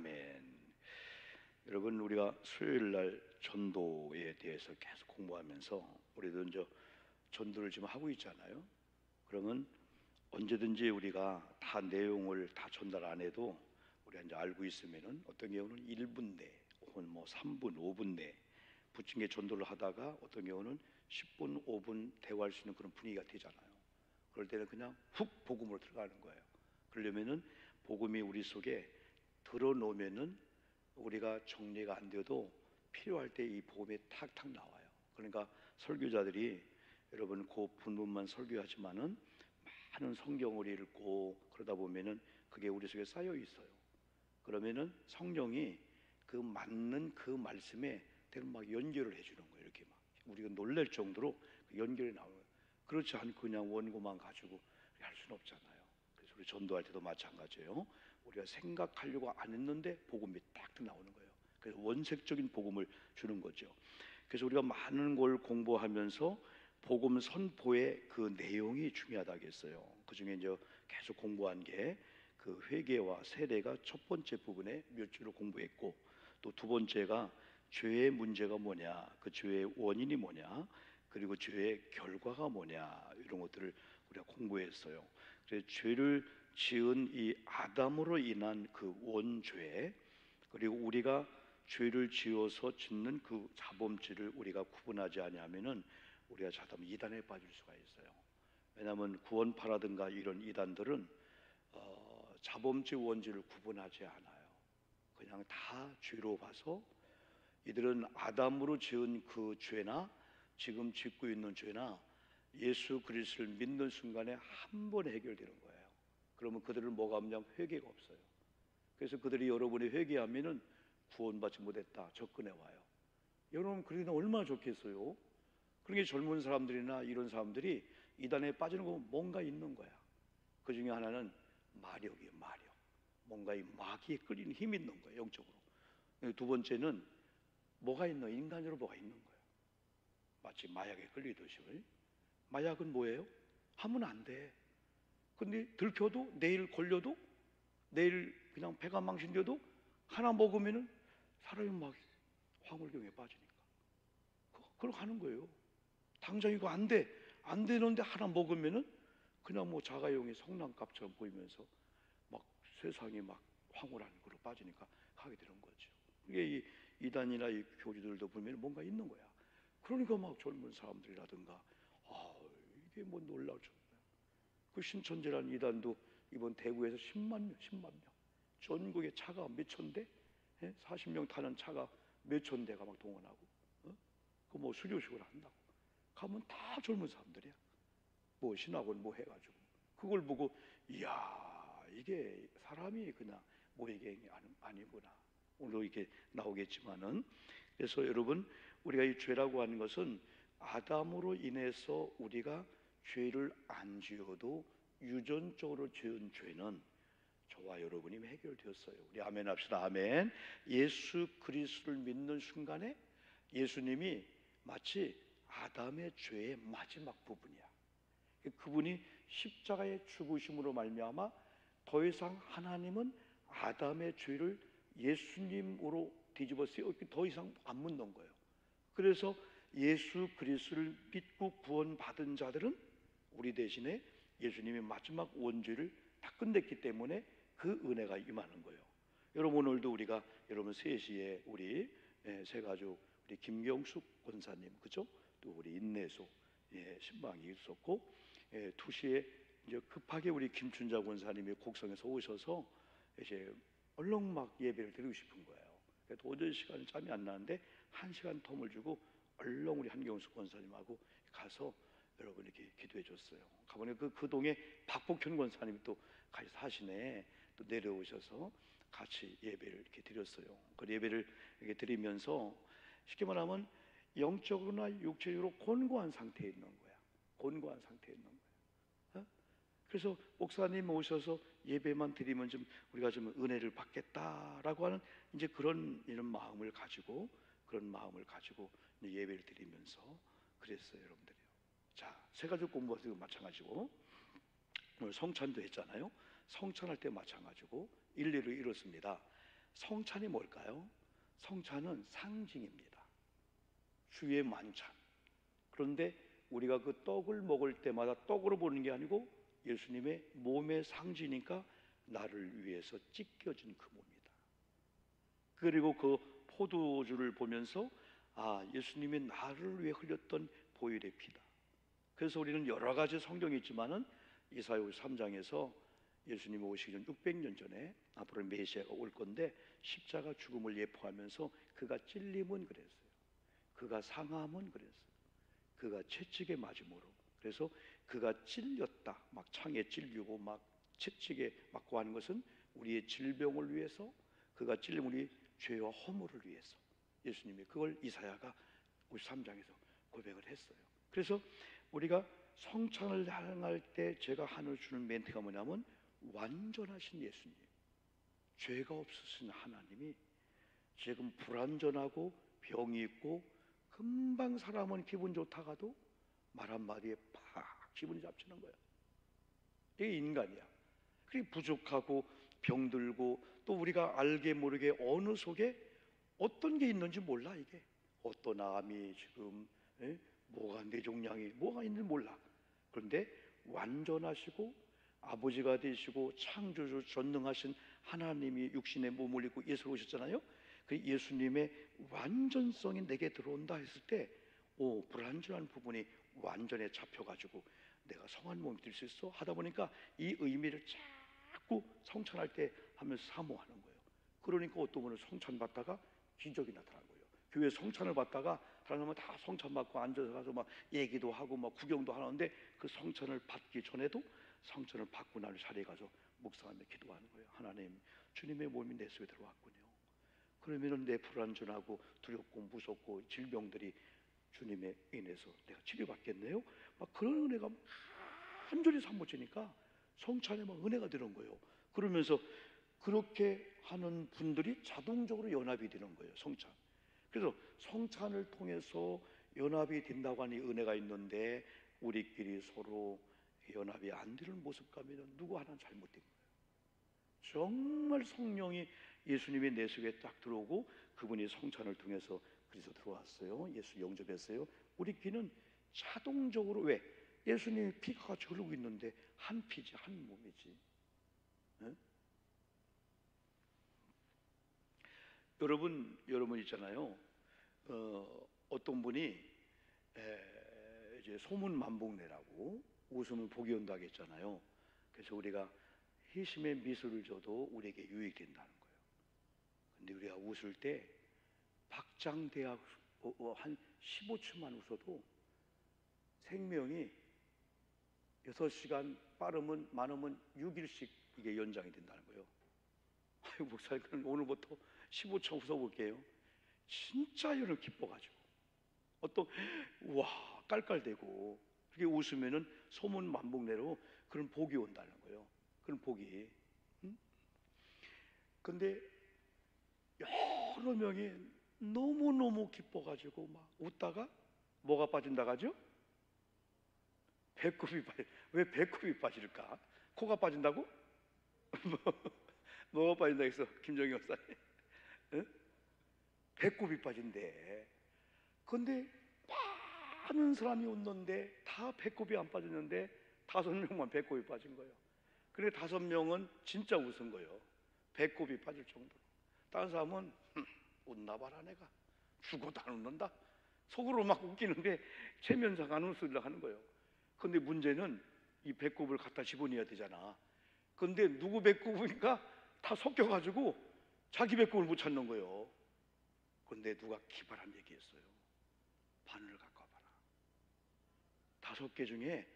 아멘. 여러분, 우리가 수요일 날 전도에 대해서 계속 공부하면서 우리도 이제 전도를 지금 하고 있잖아요. 그러면 언제든지 우리가 다 내용을 다 전달 안 해도 우리가 이제 알고 있으면은 어떤 경우는 1분 내 혹은 뭐 3분, 5분 내 부침개 전도를 하다가 어떤 경우는 10분, 5분 대화할 수 있는 그런 분위기가 되잖아요. 그럴 때는 그냥 훅 복음으로 들어가는 거예요. 그러려면은 복음이 우리 속에 들어놓으면은 우리가 정리가 안 돼도 필요할 때 이 복음이 탁탁 나와요. 그러니까 설교자들이 여러분 그 본문만 설교하지만은 많은 성경을 읽고 그러다 보면은 그게 우리 속에 쌓여 있어요. 그러면은 성령이 그 맞는 그 말씀에 대로 막 연결을 해주는 거예요. 이렇게 막 우리가 놀랄 정도로 연결이 나오는 거예요. 그렇지 않고 그냥 원고만 가지고 할 수는 없잖아요. 그래서 우리 전도할 때도 마찬가지예요. 우리가 생각하려고 안 했는데 복음이 딱 나오는 거예요. 그래서 원색적인 복음을 주는 거죠. 그래서 우리가 많은 걸 공부하면서 복음 선포의 그 내용이 중요하다겠어요. 그 중에 이제 계속 공부한 게 그 회개와 세례가 첫 번째 부분에 몇 주를 공부했고, 또 두 번째가 죄의 문제가 뭐냐, 그 죄의 원인이 뭐냐, 그리고 죄의 결과가 뭐냐, 이런 것들을 우리가 공부했어요. 그래서 죄를 지은 이 아담으로 인한 그 원죄, 그리고 우리가 죄를 지어서 짓는 그 자범죄를 우리가 구분하지 아니하면은 우리가 자칫하면 이단에 빠질 수가 있어요. 왜냐하면 구원파라든가 이런 이단들은 자범죄 원죄를 구분하지 않아요. 그냥 다 죄로 봐서 이들은 아담으로 지은 그 죄나 지금 짓고 있는 죄나 예수 그리스도를 믿는 순간에 한 번에 해결되는 거예요. 그러면 그들은 뭐가 없냐면 회개가 없어요. 그래서 그들이 여러분이 회개하면은 구원받지 못했다 접근해 와요. 여러분 그러기는 얼마나 좋겠어요. 그러게 젊은 사람들이나 이런 사람들이 이단에 빠지는 거 뭔가 있는 거야. 그 중에 하나는 마력이에요. 마력. 뭔가 이 마귀에 끌리는 힘이 있는 거예요. 영적으로. 두 번째는 뭐가 있는, 인간적으로 뭐가 있는 거예요. 마치 마약에 끌리듯이. 마약은 뭐예요? 하면 안 돼. 근데 들켜도 내일 걸려도 내일 그냥 배가 망신돼도 하나 먹으면은 사람이 막 황홀경에 빠지니까 그렇게 하는 거예요. 당장 이거 안 돼. 안 되는데 하나 먹으면은 그냥 뭐 자가용이 성난갑처럼 보이면서 막 세상이 막 황홀한 그로 빠지니까 하게 되는 거죠. 이게 이 이단이나 이 교주들도 보면 뭔가 있는 거야. 그러니까 막 젊은 사람들이라든가 이게 뭐 놀라죠. 그 신천지라는 이단도 이번 대구에서 10만 명 전국에 차가 몇천 대, 40명 타는 차가 몇천 대가 막 동원하고, 그 뭐 수료식을 한다고 가면 다 젊은 사람들이야. 뭐 신학원 뭐 해가지고 그걸 보고 이야 이게 사람이 그냥 모이게 아니구나. 오늘 이렇게 나오겠지만은 그래서 여러분 우리가 이 죄라고 하는 것은 아담으로 인해서 우리가 죄를 안 지어도 유전적으로 지은 죄는 저와 여러분이 해결되었어요. 우리 아멘 합시다. 아멘. 예수 그리스도를 믿는 순간에 예수님이 마치 아담의 죄의 마지막 부분이야. 그분이 십자가의 죽으심으로 말미암아 더 이상 하나님은 아담의 죄를 예수님으로 뒤집어 쓰였기 더 이상 안 묻는 거예요. 그래서 예수 그리스도를 믿고 구원받은 자들은 우리 대신에 예수님이 마지막 원죄를 다 끝냈기 때문에 그 은혜가 임하는 거예요. 여러분 오늘도 우리가 여러분 3시에 우리 세 가족 우리 김경숙 권사님 그죠? 또 우리 인내소 신방이 있었고 2시에 이제 급하게 우리 김춘자 권사님이 곡성에서 오셔서 이제 얼른 막 예배를 드리고 싶은 거예요. 도저히 시간이 잠이 안 나는데 1시간 텀을 주고 얼른 우리 한경숙 권사님하고 가서 여러분 이렇게 기도해 줬어요. 가보니 그 동에 박복현 권사님이 또 같이 사시네. 또 내려오셔서 같이 예배를 이렇게 드렸어요. 그 예배를 이렇게 드리면서 쉽게 말하면 영적으로나 육체적으로 곤고한 상태에 있는 거야. 곤고한 상태에 있는 거야. 그래서 목사님 오셔서 예배만 드리면 좀 우리가 좀 은혜를 받겠다라고 하는 이제 그런 이런 마음을 가지고 예배를 드리면서 그랬어요, 여러분들이요. 자, 세 가지 공부도 마찬가지고 오늘 성찬도 했잖아요. 성찬할 때 마찬가지고 일례를 이뤘습니다. 성찬이 뭘까요? 성찬은 상징입니다. 주의 만찬. 그런데 우리가 그 떡을 먹을 때마다 떡으로 보는 게 아니고 예수님의 몸의 상징이니까 나를 위해서 찢겨진 그 몸이다. 그리고 그 포도주를 보면서 예수님이 나를 위해 흘렸던 보혈의 피다. 그래서 우리는 여러 가지 성경이 있지만은 이사야 53장에서 예수님이 오시기 전 600년 전에 앞으로 메시아가 올 건데 십자가 죽음을 예포하면서 그가 찔림은 그랬어요. 그가 상함은 그랬어요. 그가 채찍에 맞음으로. 그래서 그가 찔렸다. 막 창에 찔리고 막 채찍에 맞고 하는 것은 우리의 질병을 위해서, 그가 찔림 우리 죄와 허물을 위해서. 예수님이 그걸 이사야가 53장에서 고백을 했어요. 그래서 우리가 성찬을 향할 때 제가 하늘 주는 멘트가 뭐냐면 완전하신 예수님, 죄가 없으신 하나님이 지금 불완전하고 병이 있고 금방 사람은 기분 좋다가도 말 한마디에 팍 기분이 잡치는 거야. 이게 인간이야. 그게 부족하고 병들고 또 우리가 알게 모르게 어느 속에 어떤 게 있는지 몰라. 이게 어떤 암이 지금 뭐가 뇌종양이 뭐가 있는지 몰라. 그런데 완전하시고 아버지가 되시고 창조주 전능하신 하나님이 육신의 몸을 입고 예수로 오셨잖아요. 그 예수님의 완전성이 내게 들어온다 했을 때 불완전한 부분이 완전에 잡혀가지고 내가 성한 몸이 될 수 있어 하다 보니까 이 의미를 자꾸 성찬할 때 하면서 사모하는 거예요. 그러니까 어떤 분은 성찬 받다가 기적이 나타나는 거예요. 교회 성찬을 받다가 다른 사람은 다 성찬 받고 앉아서 가서 막 얘기도 하고 막 구경도 하는데 그 성찬을 받기 전에도 성찬을 받고 나는 자리에 가서 묵상하며 기도하는 거예요. 하나님, 주님의 몸이 내 속에 들어왔군요. 그러면은 내 불완전하고 두렵고 무섭고 질병들이 주님의 인해서 내가 치료받겠네요. 막 그런 은혜가 간절히 사모치니까 성찬에 막 은혜가 되는 거예요. 그러면서 그렇게 하는 분들이 자동적으로 연합이 되는 거예요. 성찬. 그래서 성찬을 통해서 연합이 된다고 하는 은혜가 있는데 우리끼리 서로 연합이 안 되는 모습 가면 누구 하나 잘못된 거예요. 정말 성령이 예수님의 내 속에 딱 들어오고 그분이 성찬을 통해서 그래서 들어왔어요. 예수 영접했어요. 우리 귀는 자동적으로 왜? 예수님의 피가 같이 흐르고 있는데 한 피지 한 몸이지. 네? 여러분 있잖아요. 어떤 분이 이제 소문 만복내라고 웃으면 복이 온다고 했잖아요. 그래서 우리가 희심의 미소를 줘도 우리에게 유익이 된다는 거예요. 근데 우리가 웃을 때 박장대학 한 15초만 웃어도 생명이 6시간 빠르면 많으면 6일씩 이게 연장이 된다는 거예요. 아유 목사님 오늘부터 15초 웃어볼게요. 진짜 여러분 기뻐가지고 어떤 와 깔깔대고 그렇게 웃으면은 소문 만복내로 그런 복이 온다는 거예요. 그런 복이. 근데 여러 명이 너무너무 기뻐가지고 막 웃다가 뭐가 빠진다 가죠? 배꼽이 빠져. 왜 배꼽이 빠질까? 코가 빠진다고? 뭐가 빠진다 해서 김정희 목사님 응? 배꼽이 빠진대. 근데 많은 사람이 웃는데 다 배꼽이 안 빠졌는데 5명만 배꼽이 빠진 거예요. 그래 5명은 진짜 웃은 거예요. 배꼽이 빠질 정도로. 다른 사람은 웃나 봐라 내가 죽어도 안 웃는다. 속으로 막 웃기는데 체면상 안 웃으려고 하는 거예요. 근데 문제는 이 배꼽을 갖다 집어넣어야 되잖아. 근데 누구 배꼽이니까 다 섞여가지고 자기 배꼽을 못 찾는 거예요. 근데 누가 기발한 얘기했어요. 바늘을 갖고 와봐라. 5개 중에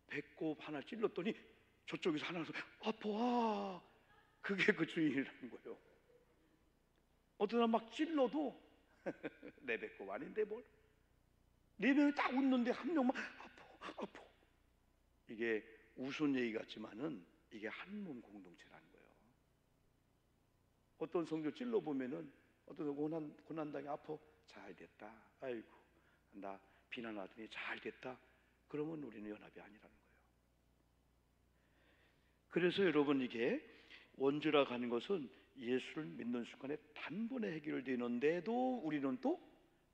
배꼽 하나 찔렀더니 저쪽에서 하나서 아파. 그게 그 주인이라는 거예요. 어떤 사람 막 찔러도 내 배꼽 아닌데 뭘? 4명이 딱 웃는데 한 명만 아파. 이게 우스운 얘기 같지만은 이게 한 몸 공동체라는 거예요. 어떤 성도 찔러보면은 어떤 고난당이 아파. 잘 됐다. 아이고 나 비난하더니 잘 됐다. 그러면 우리는 연합이 아니라는 거예요. 그래서 여러분 이게 원죄라 하는 것은 예수를 믿는 순간에 단번에 해결되는데도 우리는 또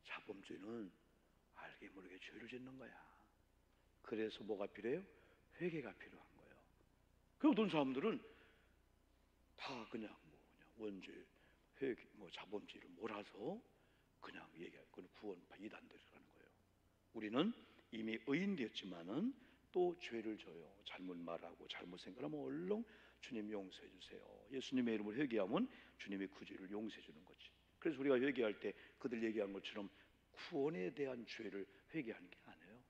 자범죄는 알게 모르게 죄를 짓는 거야. 그래서 뭐가 필요해요? 회개가 필요한 거예요. 그 어떤 사람들은 다 그냥 원죄, 회개, 자범죄를 몰아서 그냥 얘기할 건 구원 이단들이라는 거예요. 우리는 이미 의인 되었지만은 또 죄를 져요. 잘못 말하고 잘못 생각하면 얼른 주님 용서해 주세요. 예수님의 이름으로 회개하면 주님이 그 죄를 용서해 주는 거지. 그래서 우리가 회개할 때 그들 얘기한 것처럼 구원에 대한 죄를 회개하는 게 아니에요.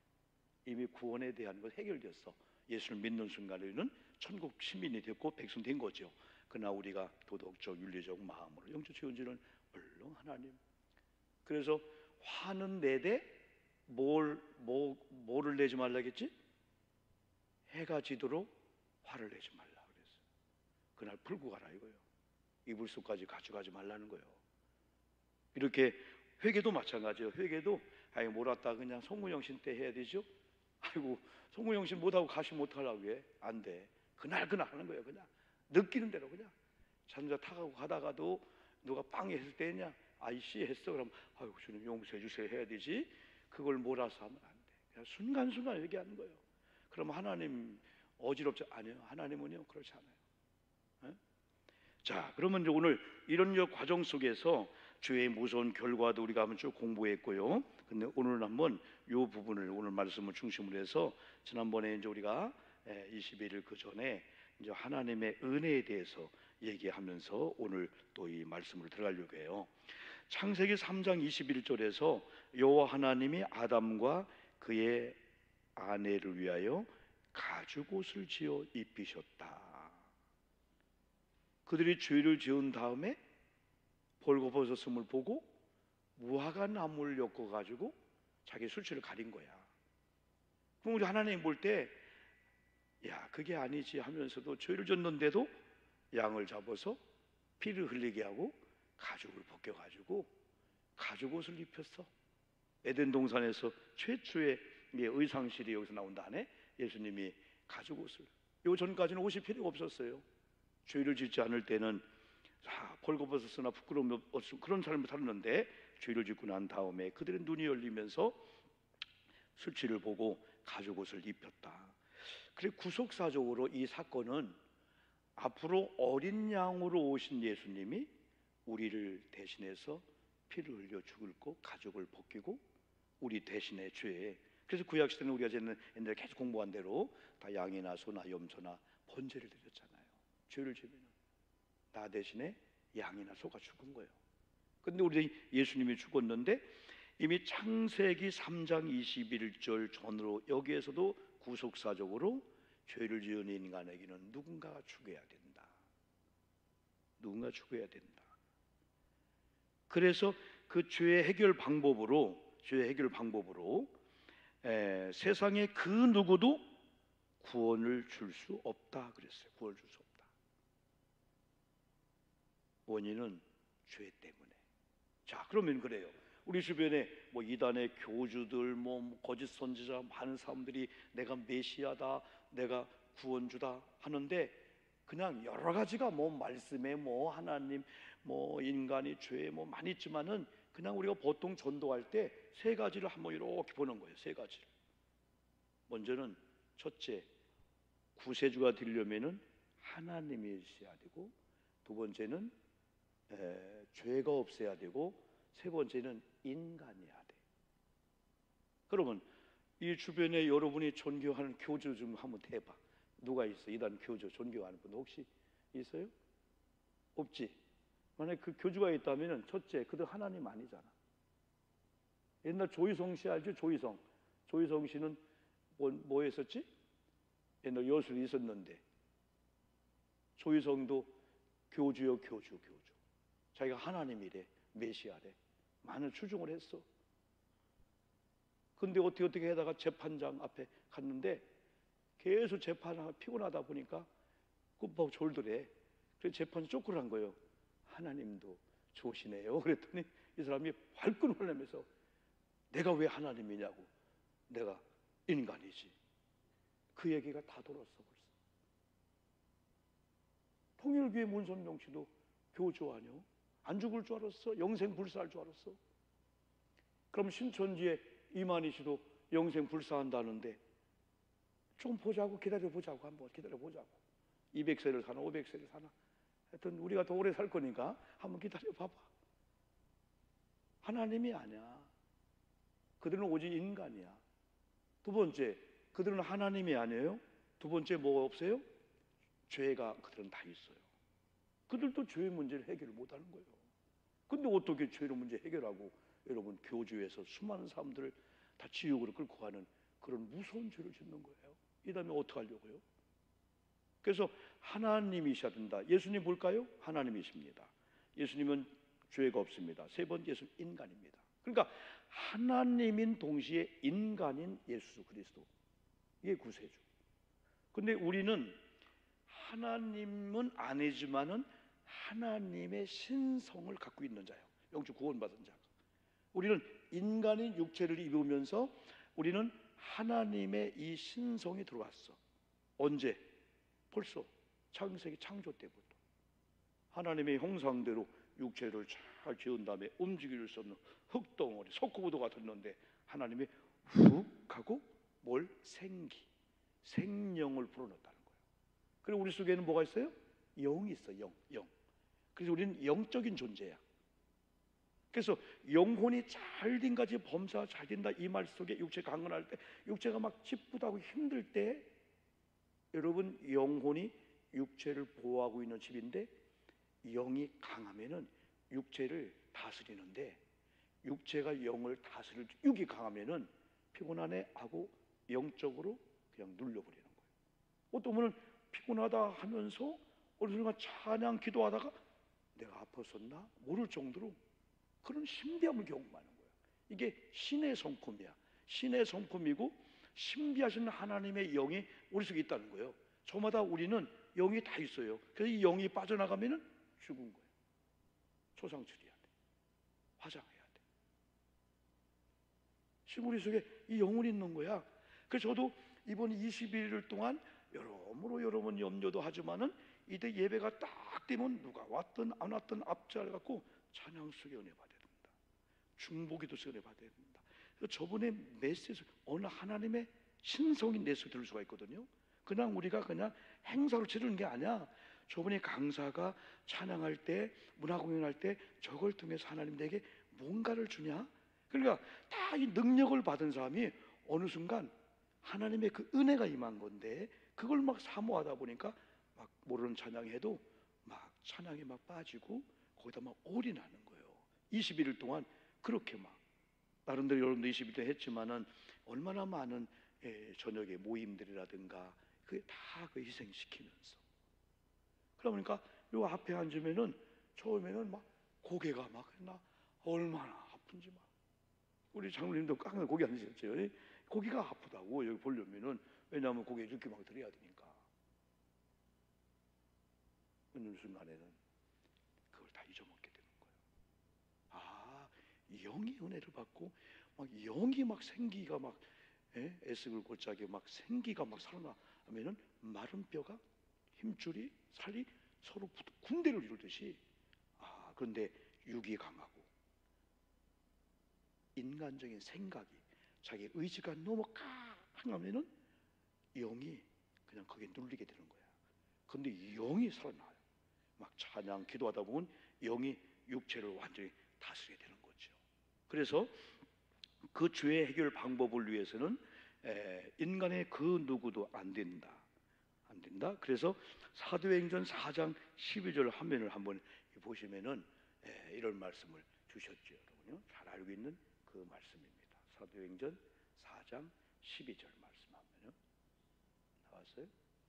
이미 구원에 대한 것 해결됐어. 예수를 믿는 순간에는 천국 시민이 됐고 백성 된 거죠. 그러나 우리가 도덕적, 윤리적 마음으로 영적 죄인지는 얼른 하나님. 그래서 화는 내되 뭐를 내지 말라겠지? 해가 지도록 화를 내지 말라 그랬어요. 그날 풀고 가라 이거예요. 이불 속까지 가져가지 말라는 거예요. 이렇게 회개도 마찬가지예요. 회개도 몰았다 그냥 송구영신 때 해야 되죠. 아이고 송구영신 못하고 가시 못하려고 해. 안 돼. 그날 하는 거예요. 그냥 느끼는 대로 그냥 자동차 타고 가다가도 누가 빵 했을 때냐 아이씨 했어 그럼 아이고 주님 용서해 주세요 해야 되지. 그걸 몰아서 하면 안 돼. 그냥 순간순간 회개하는 거예요. 그럼 하나님 어지럽지 아니에요. 하나님은요 그렇지 않아요. 에? 자, 그러면 이제 오늘 이런 과정 속에서 죄의 무서운 결과도 우리가 한번 쭉 공부했고요. 근데 오늘 한번 이 부분을 오늘 말씀을 중심으로 해서 지난번에 이제 우리가 21일 그 전에 이제 하나님의 은혜에 대해서 얘기하면서 오늘 또 이 말씀으로 들어가려고 해요. 창세기 3장 21절에서 여호와 하나님이 아담과 그의 아내를 위하여 가죽옷을 지어 입히셨다. 그들이 죄를 지은 다음에 벌거벗었음을 보고 무화과 나무를 엮어 가지고 자기 수치를 가린 거야. 그럼 우리 하나님 볼 때 야 그게 아니지 하면서도 죄를 졌는데도 양을 잡아서 피를 흘리게 하고 가죽을 벗겨가지고 가죽옷을 입혔어. 에덴 동산에서 최초의 의상실이 여기서 나온다네. 예수님이 가죽옷을. 요 전까지는 옷이 필요가 없었어요. 죄를 짓지 않을 때는 벌거벗었으나 부끄러움이 없어 그런 삶을 살았는데 죄를 짓고 난 다음에 그들의 눈이 열리면서 수치를 보고 가죽옷을 입혔다. 그리고 구속사적으로 이 사건은 앞으로 어린 양으로 오신 예수님이 우리를 대신해서 피를 흘려 죽을 거 가죽을 벗기고 우리 대신의 죄에 그래서 구약시대는 우리가 옛날에 계속 공부한 대로 다 양이나 소나 염소나 번제를 드렸잖아요. 죄를 지면 나 대신에 양이나 소가 죽은 거예요. 근데 우리 예수님이 죽었는데 이미 창세기 3장 21절 전으로 여기에서도 구속사적으로 죄를 지은 인간에게는 누군가가 죽어야 된다. 누군가 죽어야 된다. 그래서 그 죄의 해결 방법으로 세상에 그 누구도 구원을 줄 수 없다 그랬어요. 구원을 줄 수 없다. 원인은 죄 때문에. 자, 그러면 그래요. 우리 주변에 이단의 교주들, 거짓 선지자 많은 사람들이 내가 메시아다, 내가 구원주다 하는데 그냥 여러 가지가 말씀에 하나님, 인간이 죄 많이 있지만은 그냥 우리가 보통 전도할 때 세 가지를 한번 이렇게 보는 거예요. 세 가지를. 먼저는 첫째, 구세주가 되려면은 하나님이 있어야 되고, 두 번째는 죄가 없어야 되고, 세 번째는 인간이어야 돼. 그러면 이 주변에 여러분이 존경하는 교주 좀 한번 대봐. 누가 있어? 이단 교주 존경하는 분 혹시 있어요? 없지. 만약에 그 교주가 있다면 첫째, 그들 하나님 아니잖아. 옛날 조희성 씨 알죠? 조희성 씨는 뭐 했었지? 옛날 여술이 있었는데 조희성도 교주요 교주. 자기가 하나님이래, 메시아래. 많은 추종을 했어. 근데 어떻게 하다가 재판장 앞에 갔는데 계속 재판하고 피곤하다 보니까 굽하고 졸더래. 그래서 재판이 쫓겨난 거예요. 하나님도 좋으시네요. 그랬더니 이 사람이 발끈 흘리면서 내가 왜 하나님이냐고. 내가 인간이지. 그 얘기가 다 돌았어 벌써. 통일교회 문선명 씨도 교조하뇨? 안 죽을 줄 알았어? 영생 불사할 줄 알았어? 그럼 신천지에 이만희 씨도 영생 불사한다는데 좀 보자고, 기다려보자고, 한번 기다려보자고. 200세를 사나 500세를 사나, 하여튼 우리가 더 오래 살 거니까 한번 기다려봐봐. 하나님이 아니야. 그들은 오직 인간이야. 두 번째, 그들은 하나님이 아니에요. 두 번째 뭐가 없어요? 죄가 그들은 다 있어요. 그들도 죄의 문제를 해결을 못하는 거예요. 근데 어떻게 죄의 문제 해결하고 여러분 교주에서 수많은 사람들을 다 지옥으로 끌고 가는 그런 무서운 죄를 짓는 거예요. 이 다음에 어떻게 하려고요? 그래서 하나님이셔야 된다. 예수님 볼까요? 하나님이십니다. 예수님은 죄가 없습니다. 세 번째, 예수는 인간입니다. 그러니까 하나님인 동시에 인간인 예수 그리스도, 이게 구세주. 근데 우리는 하나님은 아니지만은 하나님의 신성을 갖고 있는 자예요. 영적 구원받은 자가. 우리는 인간인 육체를 입으면서 우리는 하나님의 이 신성이 들어왔어. 언제? 벌써 창세기 창조 때부터 하나님의 형상대로 육체를 잘 지은 다음에 움직일 수 없는 흙덩어리, 석고보도 같았는데 하나님이 훅 하고 뭘? 생명을 불어넣었다는 거예요. 그리고 우리 속에는 뭐가 있어요? 영이 있어. 영. 그래서 우리는 영적인 존재야. 그래서 영혼이 잘 된까지 범사가 잘 된다 이 말 속에 육체가 강건할 때, 육체가 막 찌뿌다고 힘들 때, 여러분 영혼이 육체를 보호하고 있는 집인데 영이 강하면은 육체를 다스리는데, 육체가 영을 다스릴 육이 강하면은 피곤하네 하고 영적으로 그냥 눌려버리는 거예요. 어떤 분은 피곤하다 하면서 어느 순간 찬양 기도하다가 내가 아팠었나 모를 정도로 그런 신비함을 경험하는 거예요. 이게 신의 성품이야. 신의 성품이고 신비하신 하나님의 영이 우리 속에 있다는 거예요. 저마다 우리는 영이 다 있어요. 그래서 이 영이 빠져나가면은 죽은 거예요. 초상처리해야 돼. 화장해야 돼. 지금 우리 속에 이 영혼이 있는 거야. 그래서 저도 이번 21일 동안 여러모로 여러분 염려도 하지만은 이때 예배가 딱 되면 누가 왔든 안 왔든 앞자를 갖고 찬양 속에 은혜 받아야 된다. 중보기도 속에 은혜 받아야 된다. 그래서 저번에 메시지 어느 하나님의 신성인 내 속에 들을 수가 있거든요. 그냥 우리가 그냥 행사로 치르는 게 아니야. 저번에 강사가 찬양할 때, 문화 공연할 때 저걸 통해서 하나님 내게 뭔가를 주냐. 그러니까 다 이 능력을 받은 사람이 어느 순간 하나님의 그 은혜가 임한 건데, 그걸 막 사모하다 보니까 막 모르는 찬양해도 막 찬양에 막 빠지고 거기다 막 올인하는 거예요. 21일 동안 그렇게 막 나름대로 여러분도 21일 했지만은 얼마나 많은 저녁에 모임들이라든가 그게 다 그 희생시키면서, 그러니까 요 앞에 앉으면은 처음에는 막 고개가 막 나 얼마나 아픈지 막, 우리 장로님도 깡을 고개 앉으셨죠. 고기가 아프다고 여기 보려면은, 왜냐하면 고개 이렇게 막 들어야 되니까. 어느 순간에는 그걸 다 잊어먹게 되는 거예요. 아, 영이 은혜를 받고 막 영이 막 생기가 막 애쓰글 골짜기에 막 생기가 막 살아나면은 마른 뼈가 힘줄이 살이 서로 군대를 이루듯이, 아, 그런데 육이 강하고 인간적인 생각이, 자기 의지가 너무 강하면은 영이 그냥 거기에 눌리게 되는 거야. 근데 영이 살아나요. 막 찬양 기도하다 보면 영이 육체를 완전히 다스리게 되는 거죠. 그래서 그 죄의 해결 방법을 위해서는 인간의 그 누구도 안 된다. 그래서 사도행전 4장 12절 화면을 한번 보시면은 이런 말씀을 주셨죠. 여러분요, 잘 알고 있는 그 말씀입니다. 사도행전 4장 12절 말씀하면요, 나왔어요?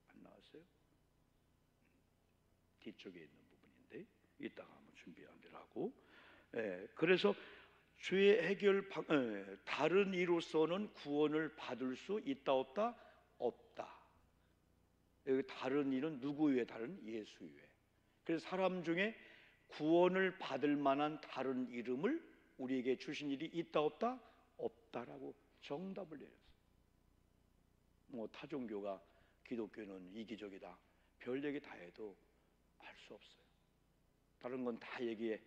안 나왔어요? 뒤쪽에 있는 부분인데 이따가 한번 준비하기로 하고, 그래서 죄의 해결 다른 이로서는 구원을 받을 수 있다 없다? 없다. 여기 다른 이는 누구 외에? 다른 예수 외에. 그래서 사람 중에 구원을 받을 만한 다른 이름을 우리에게 주신 일이 있다 없다? 없다라고 정답을 내렸어요. 뭐 다른 건 다 얘기해.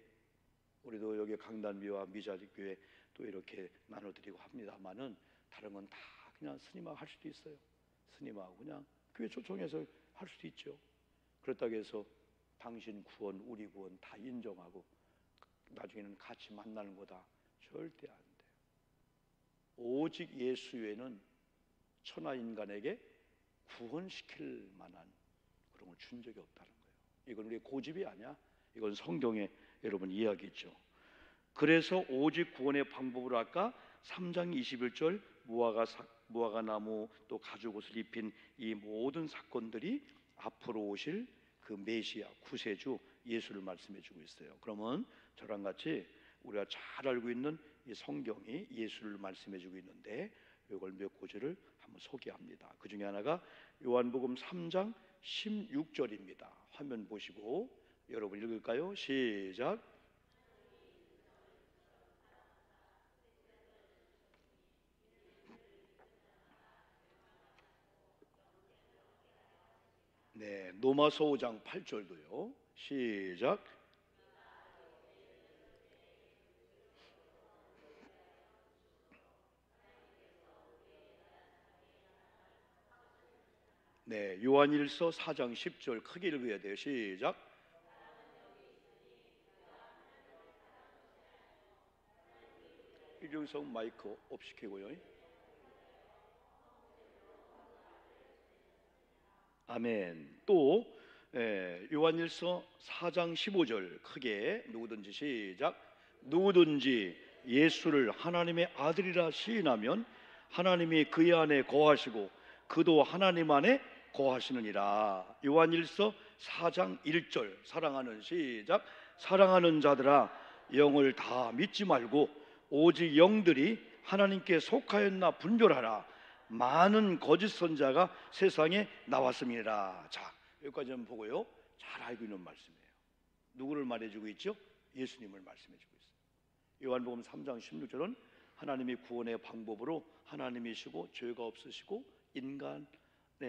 우리도 여기 강단비와 미자립교회 또 이렇게 나눠드리고 합니다만은 다른 건 다 그냥 스님하고 할 수도 있어요. 스님하고 그냥 교회 초청해서 할 수도 있죠. 그렇다고 해서 당신 구원, 우리 구원 다 인정하고 나중에는 같이 만나는 거다. 절대 안 돼요. 오직 예수 외에는 천하 인간에게 구원시킬 만한 그런 걸 준 적이 없다는 거예요. 이건 우리의 고집이 아니야. 이건 성경의 여러분 이야기죠. 그래서 오직 구원의 방법으로 아까 3장 21절 무화과 나무 또 가죽옷을 입힌 이 모든 사건들이 앞으로 오실 그 메시아 구세주 예수를 말씀해 주고 있어요. 그러면 저랑 같이 우리가 잘 알고 있는 이 성경이 예수를 말씀해 주고 있는데 이걸 몇 구절을 한번 소개합니다. 그 중에 하나가 요한복음 3장 16절입니다. 화면 보시고 여러분 읽을까요? 시작. 네, 로마서 5장 8절도요. 시작. 네, 요한일서 4장 10절 크게 읽어야 돼요. 시작. 일용성 마이크 업 시키고요. 아멘. 또 요한일서 4장 15절 크게 누구든지 시작. 누구든지 예수를 하나님의 아들이라 시인하면 하나님이 그의 안에 거하시고 그도 하나님 안에 거하시느니라. 요한일서 4장 1절 사랑하는 시작. 사랑하는 자들아 영을 다 믿지 말고 오직 영들이 하나님께 속하였나 분별하라. 많은 거짓 선자가 세상에 나왔습니다. 자, 여기까지 한번 보고요. 잘 알고 있는 말씀이에요. 누구를 말해주고 있죠? 예수님을 말씀해주고 있어요. 요한복음 3장 16절은 하나님이 구원의 방법으로 하나님이시고 죄가 없으시고 인간의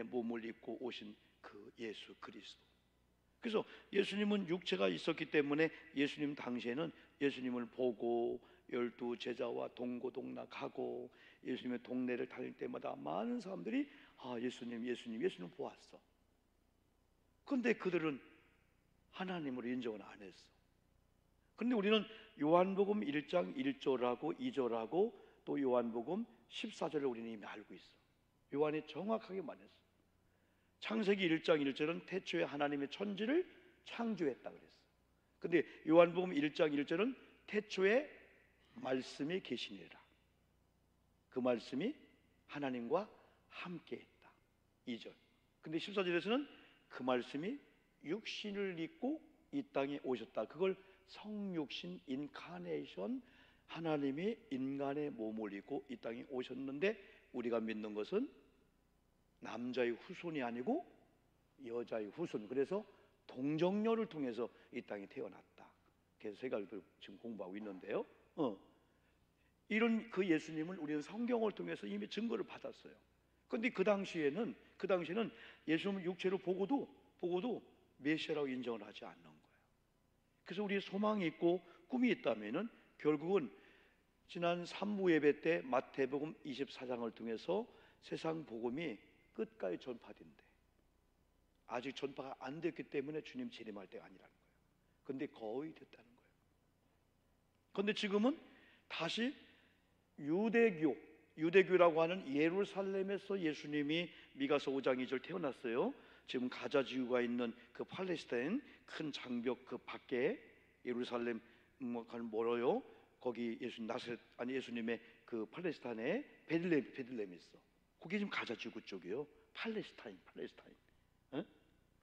몸을 입고 오신 그 예수 그리스도. 그래서 예수님은 육체가 있었기 때문에 예수님 당시에는 예수님을 보고 12 제자와 동고동락하고 예수님의 동네를 다닐 때마다 많은 사람들이 예수님 보았어. 그런데 그들은 하나님으로 인정을 안 했어. 그런데 우리는 요한복음 1장 1절하고 2절하고 또 요한복음 14절을 우리는 이미 알고 있어. 요한이 정확하게 말했어. 창세기 1장 1절은 태초에 하나님의 천지를 창조했다 그랬어. 그런데 요한복음 1장 1절은 태초에 말씀이 계시니라. 그 말씀이 하나님과 함께했다. 2절. 근데 14절에서는 그 말씀이 육신을 입고 이 땅에 오셨다. 그걸 성육신 인카네이션, 하나님이 인간의 몸을 입고 이 땅에 오셨는데 우리가 믿는 것은 남자의 후손이 아니고 여자의 후손. 그래서 동정녀를 통해서 이 땅에 태어났다. 그래서 세 가지를 지금 공부하고 있는데요. 이런 그 예수님을 우리는 성경을 통해서 이미 증거를 받았어요. 그런데 그 당시에는 예수님을 육체로 보고도 메시아라고 인정을 하지 않는 거예요. 그래서 우리의 소망이 있고 꿈이 있다면은 결국은 지난 산무 예배 때 마태복음 24장을 통해서 세상 복음이 끝까지 전파된대. 아직 전파가 안 됐기 때문에 주님 재림할 때가 아니라는 거예요. 그런데 거의 됐다는 거예요. 그런데 지금은 다시 유대교라고 하는 예루살렘에서 예수님이 미가서 5장 2절 태어났어요. 지금 가자 지구가 있는 그 팔레스타인 큰 장벽 그 밖에 예루살렘 멀어요. 거기 예수님의 그 팔레스타인에 베들레헴이 있어. 거기 지금 가자 지구 쪽이요. 팔레스타인.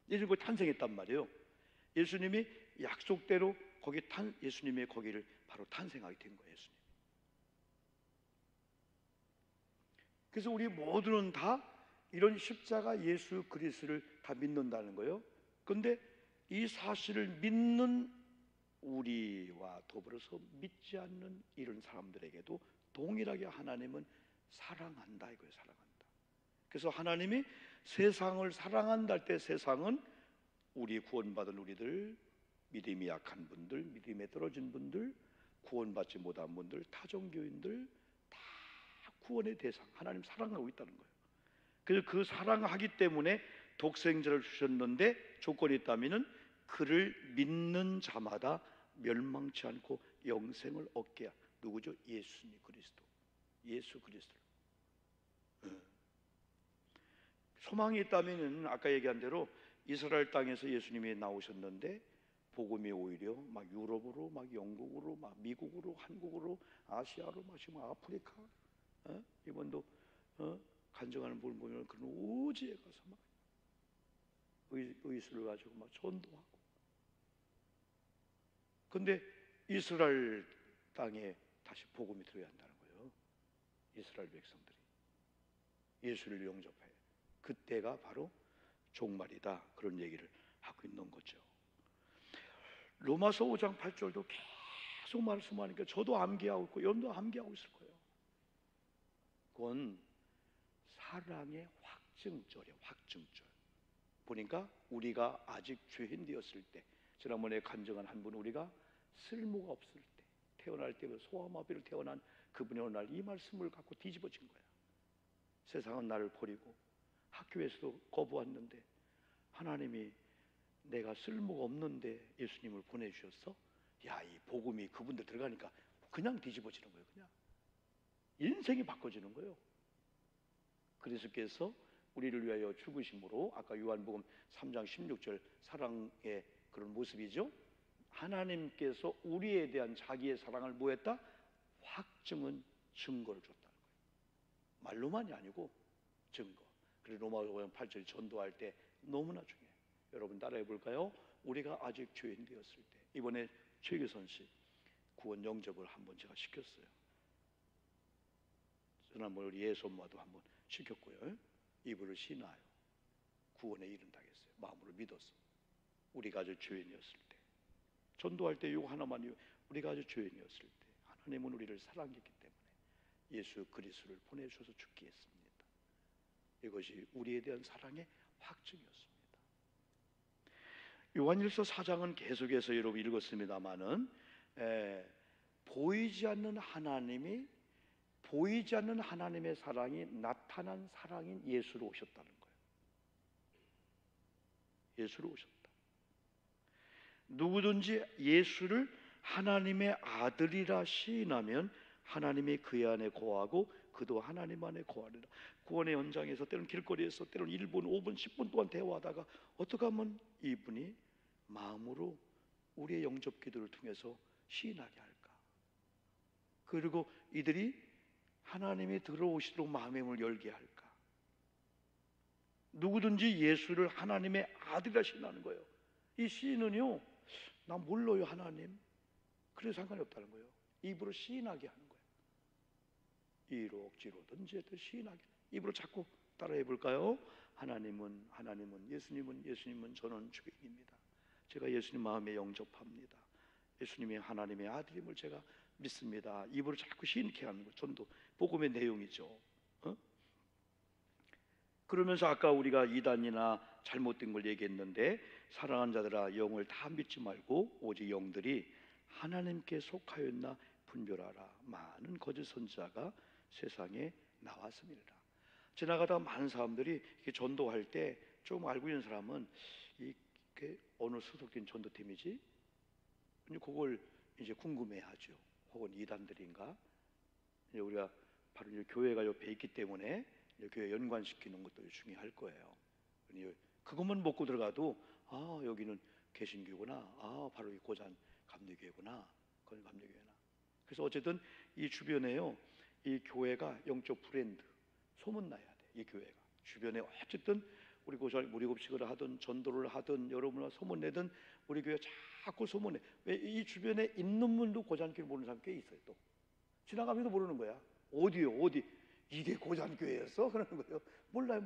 예수님이 탄생했단 말이에요. 예수님이 약속대로 예수님의 거기를 바로 탄생하게 된 거예요. 예수님. 그래서 우리 모두는 다 이런 십자가 예수 그리스도를 다 믿는다는 거예요. 그런데 이 사실을 믿는 우리와 더불어서 믿지 않는 이런 사람들에게도 동일하게 하나님은 사랑한다 이거예요. 사랑한다. 그래서 하나님이 세상을 사랑한다 할 때 세상은 우리 구원받은 우리들 믿음이 약한 분들, 믿음에 떨어진 분들, 구원받지 못한 분들, 타종교인들 다 구원의 대상, 하나님 사랑하고 있다는 거예요. 그래서 그 사랑하기 때문에 독생자를 주셨는데 조건이 있다면은 그를 믿는 자마다 멸망치 않고 영생을 얻게 하. 누구죠? 예수님 그리스도. 예수 그리스도. 소망이 있다면은 아까 얘기한 대로 이스라엘 땅에서 예수님이 나오셨는데 복음이 오히려 막 유럽으로, 막 영국으로, 막 미국으로, 한국으로, 아시아로, 막 지금 아프리카, 이번도 간증하는 분 보면 그런 오지에 가서 막 의술을 가지고 막 전도하고. 근데 이스라엘 땅에 다시 복음이 들어야 한다는 거예요. 이스라엘 백성들이 예수를 영접해. 그때가 바로 종말이다. 그런 얘기를 하고 있는 거죠. 로마서 5장 8절도 계속 말씀하니까 저도 암기하고 있고 여러분도 암기하고 있을 거예요. 그건 사랑의 확증절이에요. 확증절. 보니까 우리가 아직 죄인 되었을 때, 지난번에 간증한 한 분, 우리가 쓸모가 없을 때, 태어날 때 소아마비로 태어난 그분이 어느 날 이 말씀을 갖고 뒤집어진 거야. 세상은 나를 버리고 학교에서도 거부했는데 하나님이 내가 쓸모가 없는데 예수님을 보내주셨어? 야, 이 복음이 그분들 들어가니까 그냥 뒤집어지는 거예요. 그냥 인생이 바꿔지는 거예요. 그리스도께서 우리를 위하여 죽으심으로, 아까 요한복음 3장 16절 사랑의 그런 모습이죠. 하나님께서 우리에 대한 자기의 사랑을 뭐했다? 확증은 증거를 줬다는 거예요. 말로만이 아니고 증거. 그래서 로마서 8절 전도할 때 너무나 중요해요. 여러분 따라해 볼까요? 우리가 아직 죄인 되었을 때, 이번에 최규선 씨 구원 영접을 한번 제가 시켰어요. 지난번에 우리 예선마도 한번 시켰고요. 이분을 신하여 구원에 이른다겠어요. 마음으로 믿었어. 우리가 아주 죄인이었을 때, 전도할 때 이거 하나만요. 우리가 아주 죄인이었을 때 하나님은 우리를 사랑했기 때문에 예수 그리스도를 보내주셔서 죽게 했습니다. 이것이 우리에 대한 사랑의 확증이었습니다. 요한일서 4장은 계속해서 여러분 읽었습니다마는 보이지 않는 하나님이, 보이지 않는 하나님의 사랑이 나타난 사랑인 예수로 오셨다는 거예요. 예수로 오셨다. 누구든지 예수를 하나님의 아들이라 시인하면 하나님이 그의 안에 거하고 그도 하나님 안에 거하리라. 구원의 현장에서 때로는 길거리에서 때로는 1분, 5분, 10분 동안 대화하다가 어떻게 하면 이분이 마음으로 우리의 영접 기도를 통해서 시인하게 할까? 그리고 이들이 하나님이 들어오시도록 마음의 문을 열게 할까? 누구든지 예수를 하나님의 아들이라 시인하는 거예요. 이 시인은요, 나 몰라요 하나님. 그래서 상관이 없다는 거예요. 입으로 시인하게 하는 거예요. 이로 억지로든지 해도 시인하게. 입으로 자꾸 따라해 볼까요? 하나님은 예수님은 저는 죄인입니다. 제가 예수님 마음에 영접합니다. 예수님이 하나님의 아들임을 제가 믿습니다. 입으로 자꾸 시인케 하는 거, 전도 복음의 내용이죠. 그러면서 아까 우리가 이단이나 잘못된 걸 얘기했는데, 사랑하는 자들아 영을 다 믿지 말고 오직 영들이 하나님께 속하였나 분별하라. 많은 거짓 선지자가 세상에 나왔습니다. 지나가다가 많은 사람들이 이렇게 전도할 때 좀 알고 있는 사람은 이게 어느 소속된 전도팀이지? 그걸 이제 궁금해하죠. 혹은 이단들인가? 이제 우리가 바로 이제 교회가 옆에 있기 때문에 교회 연관시키는 것도 중요할 거예요. 그것만 먹고 들어가도 여기는 개신교구나. 바로 이 고잔 감리교회구나. 고잔 감리교회나. 그래서 어쨌든 이 주변에요, 이 교회가 영적 브랜드, 소문나야 돼. 이 교회가 주변에 어쨌든 우리 고잔 무리급식을 하든 전도를 하든 여러분과 소문내든 우리 교회 자꾸 소문내. 왜? 이 주변에 있는 분도 고잔교회 모르는 사람 꽤 있어요. 또 지나가면서 모르는 거야. 어디요? 어디? 이게 고잔교회였어? 그러는 거예요. 몰라요.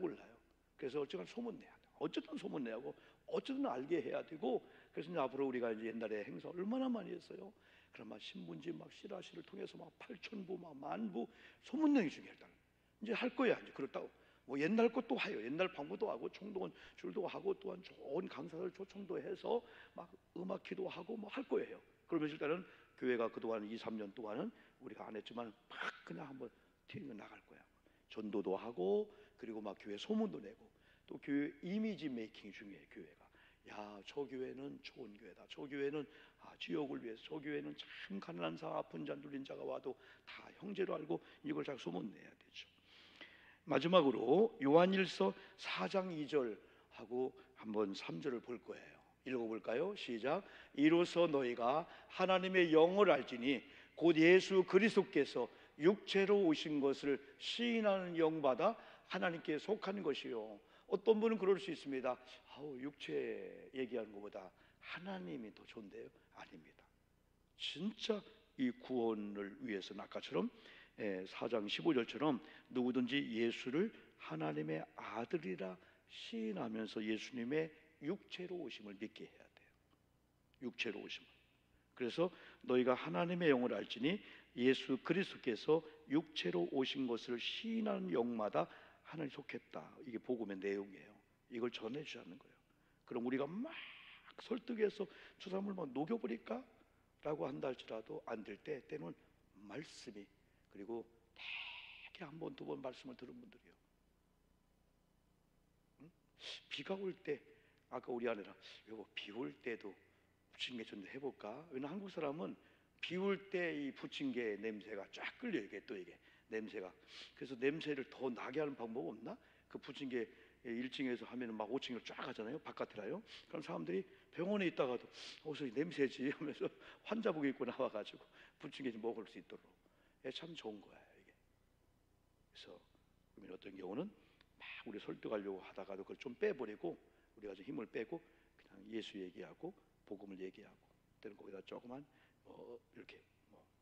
그래서 어쨌든 소문내야 돼. 어쨌든 소문내고 어쨌든 알게 해야 되고. 그래서 이제 앞으로 우리가 이제 옛날에 행사 얼마나 많이 했어요. 그럼 막 신문지 막 시라시를 통해서 막 8,000부 막 10,000부 소문내기 중에 일단 이제 할 거야. 이제 그렇다고 뭐 옛날 것도 해요. 옛날 방구도 하고 총동원 줄도 하고 또한 좋은 강사들 초청도 해서 막 음악 기도하고 뭐 할 거예요. 그러면 일단은 교회가 그동안 2, 3년 동안은 우리가 안 했지만 막 그냥 한번 튀어 나갈 거야. 전도도 하고 그리고 막 교회 소문도 내고 또 교회 이미지 메이킹이 중요해. 교회가 야, 저 교회는 좋은 교회다. 저 교회는 지역을 위해서 저 교회는 참 가난한 자 아픈 자 눌린 자가 와도 다 형제로 알고 이걸 잘 소문내야 되죠. 마지막으로 요한일서 4장 2절 하고 한번 3절을 볼 거예요. 읽어볼까요? 시작. 이로써 너희가 하나님의 영을 알지니 곧 예수 그리스도께서 육체로 오신 것을 시인하는 영받아 하나님께 속한 것이요. 어떤 분은 그럴 수 있습니다. 육체 얘기하는 것보다 하나님이 더 좋은데요? 아닙니다. 진짜 이 구원을 위해서는 아까처럼 4장 15절처럼 누구든지 예수를 하나님의 아들이라 시인하면서 예수님의 육체로 오심을 믿게 해야 돼요. 육체로 오심을. 그래서 너희가 하나님의 영을 알지니 예수 그리스도께서 육체로 오신 것을 시인하는 영마다 하나님 속했다. 이게 복음의 내용이에요. 이걸 전해주자는 거예요. 그럼 우리가 막 설득해서 주사람을 막 녹여버릴까? 라고 한다 할지라도 안 될 때는 말씀이 그리고 되게 한 번, 두 번 말씀을 들은 분들이요. 비가 올 때 아까 우리 아내랑 여보 비 올 때도 부침개 전도 해볼까? 왜냐면 한국 사람은 비 올 때 이 부침개 냄새가 쫙 끌려 이게 또 이게 냄새가. 그래서 냄새를 더 나게 하는 방법 없나? 그 부침개 1층에서 하면은 막 5층으로 쫙 가잖아요. 바깥이라요. 그럼 사람들이 병원에 있다가도 어서 냄새지 하면서 환자복 입고 나와가지고 부침개 좀 먹을 수 있도록. 참 좋은 거야 이게. 그래서 어떤 경우는 막 우리 설득하려고 하다가도 그걸 좀 빼버리고 우리가 좀 힘을 빼고 그냥 예수 얘기하고 복음을 얘기하고 때는 거기다 조그만 이렇게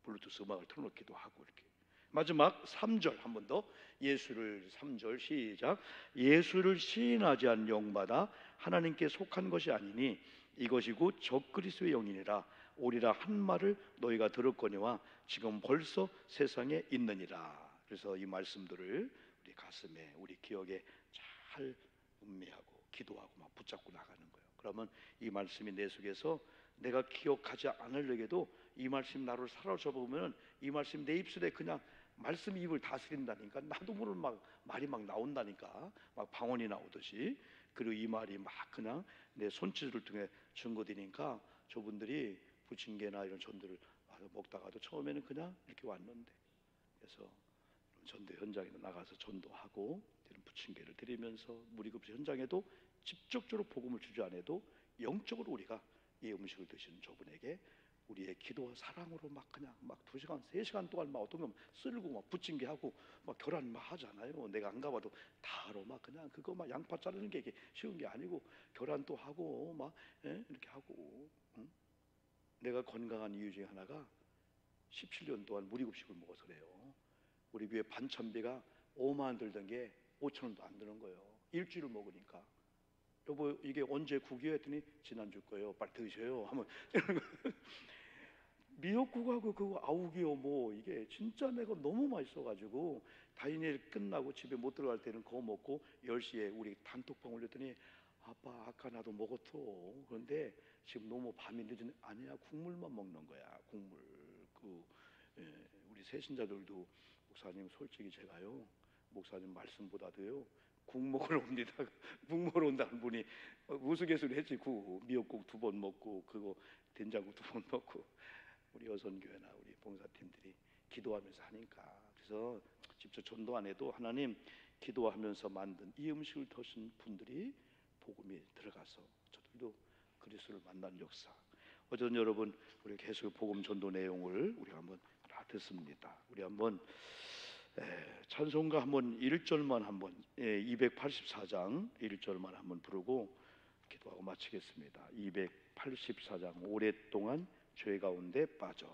블루투스 음악을 틀어놓기도 하고 이렇게. 마지막 3절 한 번 더. 예수를 3절 시작. 예수를 시인하지 않은 영마다 하나님께 속한 것이 아니니 이것이 곧 적그리스도의 영이니라. 오리라 한 말을 너희가 들었거니와 지금 벌써 세상에 있느니라. 그래서 이 말씀들을 우리 가슴에 우리 기억에 잘 음미하고 기도하고 막 붙잡고 나가는 거예요. 그러면 이 말씀이 내 속에서 내가 기억하지 않으려게도 이 말씀 나를 사로잡아 보면 이 말씀 내 입술에 그냥 말씀 입을 다스린다니까. 나도 모르는 막 말이 막 나온다니까. 막 방언이 나오듯이. 그리고 이 말이 막 그냥 내 손짓을 통해 증거되니까 저분들이 부침개나 이런 전도를 먹다가도 처음에는 그냥 이렇게 왔는데 그래서 전도 현장에 나가서 전도하고 부침개를 드리면서 무리급 현장에도 직접적으로 복음을 주지 않아도 영적으로 우리가 이 음식을 드시는 저분에게 우리의 기도와 사랑으로 막 그냥 막 2시간, 3시간 동안 막 어떤 건 쓸고 막 부침개 하고 막 계란 막 하잖아요. 내가 안 가봐도 다로 막 그냥 그거 막 양파 자르는 게 쉬운 게 아니고 계란도 하고 막 이렇게 하고. 내가 건강한 이유 중에 하나가 17년 동안 무리급식을 먹어서 그래요. 우리 교회 반찬비가 5만 원 들던 게 5천 원도 안 드는 거예요. 일주일을 먹으니까. 여보 이게 언제 국이요? 했더니 지난주 거예요. 빨리 드셔요 하면 미역국하고 그 아욱이요 뭐 이게 진짜 내가 너무 맛있어가지고 다인일 끝나고 집에 못 들어갈 때는 그거 먹고 10시에 우리 단톡방 올렸더니 아빠 아까 나도 먹었어. 그런데 지금 너무 밤이 늦은 아니야 국물만 먹는 거야. 국물. 우리 새신자들도 목사님 솔직히 제가요 목사님 말씀보다도요 국 먹으러 옵니다. 국 먹으러 온다는 분이 우스갯소리 했지. 미역국 2번 먹고 그거 된장국 2번 먹고 우리 여선교회나 우리 봉사팀들이 기도하면서 하니까. 그래서 직접 전도 안 해도 하나님 기도하면서 만든 이 음식을 드신 분들이 복음이 들어가서 저들도 그리스도를 만난 역사. 어쨌든 여러분 우리 계속 복음 전도 내용을 우리가 한번 다 듣습니다. 우리 한번 찬송가 한번 1절만 한번 284장 1절만 한번 부르고 기도하고 마치겠습니다. 284장 오랫동안 죄 가운데 빠져.